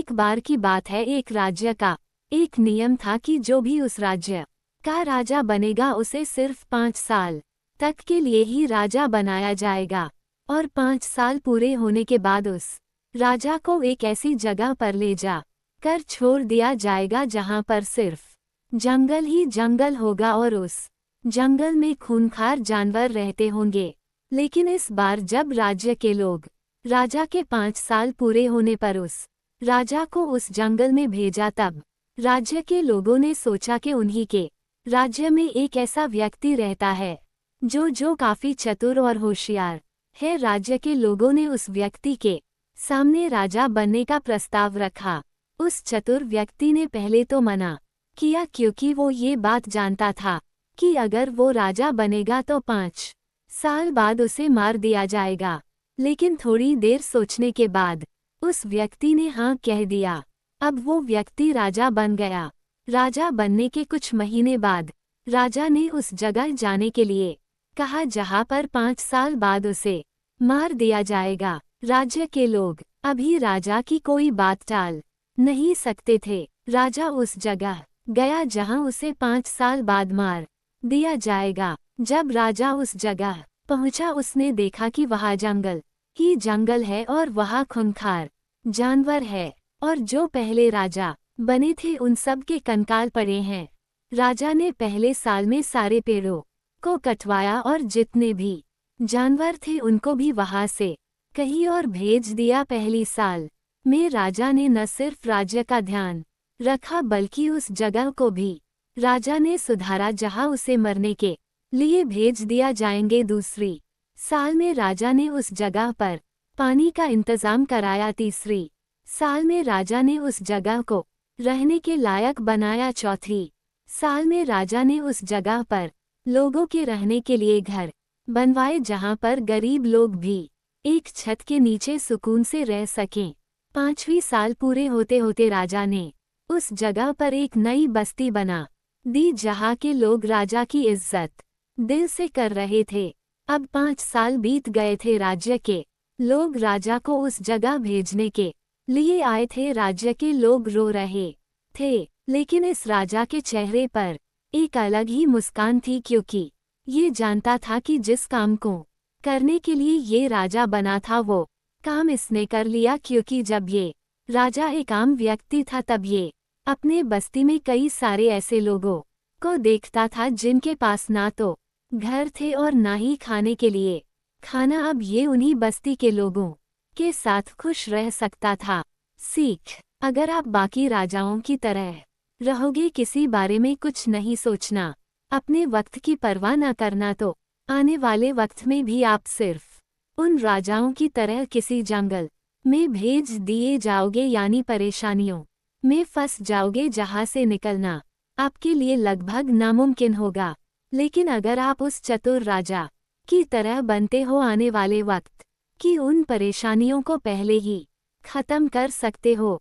एक बार की बात है, एक राज्य का एक नियम था कि जो भी उस राज्य का राजा बनेगा उसे सिर्फ 5 साल तक के लिए ही राजा बनाया जाएगा और 5 साल पूरे होने के बाद उस राजा को एक ऐसी जगह पर ले जा कर छोड़ दिया जाएगा जहां पर सिर्फ जंगल ही जंगल होगा और उस जंगल में खूंखार जानवर रहते होंगे। लेकिन इस बार जब राज्य के लोग राजा के 5 साल पूरे होने पर उस राजा को उस जंगल में भेजा, तब राज्य के लोगों ने सोचा कि उन्हीं के राज्य में एक ऐसा व्यक्ति रहता है जो काफी चतुर और होशियार है। राज्य के लोगों ने उस व्यक्ति के सामने राजा बनने का प्रस्ताव रखा। उस चतुर व्यक्ति ने पहले तो मना किया, क्योंकि वो ये बात जानता था कि अगर वो राजा बनेगा तो 5 साल बाद उसे मार दिया जाएगा। लेकिन थोड़ी देर सोचने के बाद उस व्यक्ति ने हाँ कह दिया। अब वो व्यक्ति राजा बन गया। राजा बनने के कुछ महीने बाद राजा ने उस जगह जाने के लिए कहा जहां पर 5 साल बाद उसे मार दिया जाएगा। राज्य के लोग अभी राजा की कोई बात टाल नहीं सकते थे। राजा उस जगह गया जहां उसे 5 साल बाद मार दिया जाएगा। जब राजा उस जगह पहुंचा, उसने देखा कि वहां जंगल ही जंगल है और वहां खूंखार जानवर है और जो पहले राजा बने थे उन सब के कंकाल पड़े हैं। राजा ने पहले साल में सारे पेड़ों को कटवाया और जितने भी जानवर थे उनको भी वहां से कहीं और भेज दिया। पहली साल में राजा ने न सिर्फ राज्य का ध्यान रखा बल्कि उस जगह को भी राजा ने सुधारा जहां उसे मरने के लिए भेज दिया जाएंगे। दूसरी साल में राजा ने उस जगह पर पानी का इंतजाम कराया। तीसरी साल में राजा ने उस जगह को रहने के लायक बनाया। चौथी साल में राजा ने उस जगह पर लोगों के रहने के लिए घर बनवाए जहां पर गरीब लोग भी एक छत के नीचे सुकून से रह सकें। 5वीं साल पूरे होते होते राजा ने उस जगह पर एक नई बस्ती बना दी जहां के लोग राजा की इज्जत दिल से कर रहे थे। अब 5 साल बीत गए थे। राज्य के लोग राजा को उस जगह भेजने के लिए आए थे। राज्य के लोग रो रहे थे, लेकिन इस राजा के चेहरे पर एक अलग ही मुस्कान थी, क्योंकि ये जानता था कि जिस काम को करने के लिए ये राजा बना था वो काम इसने कर लिया। क्योंकि जब ये राजा एक आम व्यक्ति था तब ये अपने बस्ती में कई सारे ऐसे लोगों को देखता था जिनके पास ना तो घर थे और ना ही खाने के लिए खाना। अब ये उन्हीं बस्ती के लोगों के साथ खुश रह सकता था। सीख: अगर आप बाकी राजाओं की तरह रहोगे, किसी बारे में कुछ नहीं सोचना, अपने वक्त की परवाह न करना, तो आने वाले वक्त में भी आप सिर्फ उन राजाओं की तरह किसी जंगल में भेज दिए जाओगे, यानी परेशानियों में फंस जाओगे जहां से निकलना आपके लिए लगभग नामुमकिन होगा। लेकिन अगर आप उस चतुर राजा की तरह बनते हो, आने वाले वक्त की उन परेशानियों को पहले ही खत्म कर सकते हो।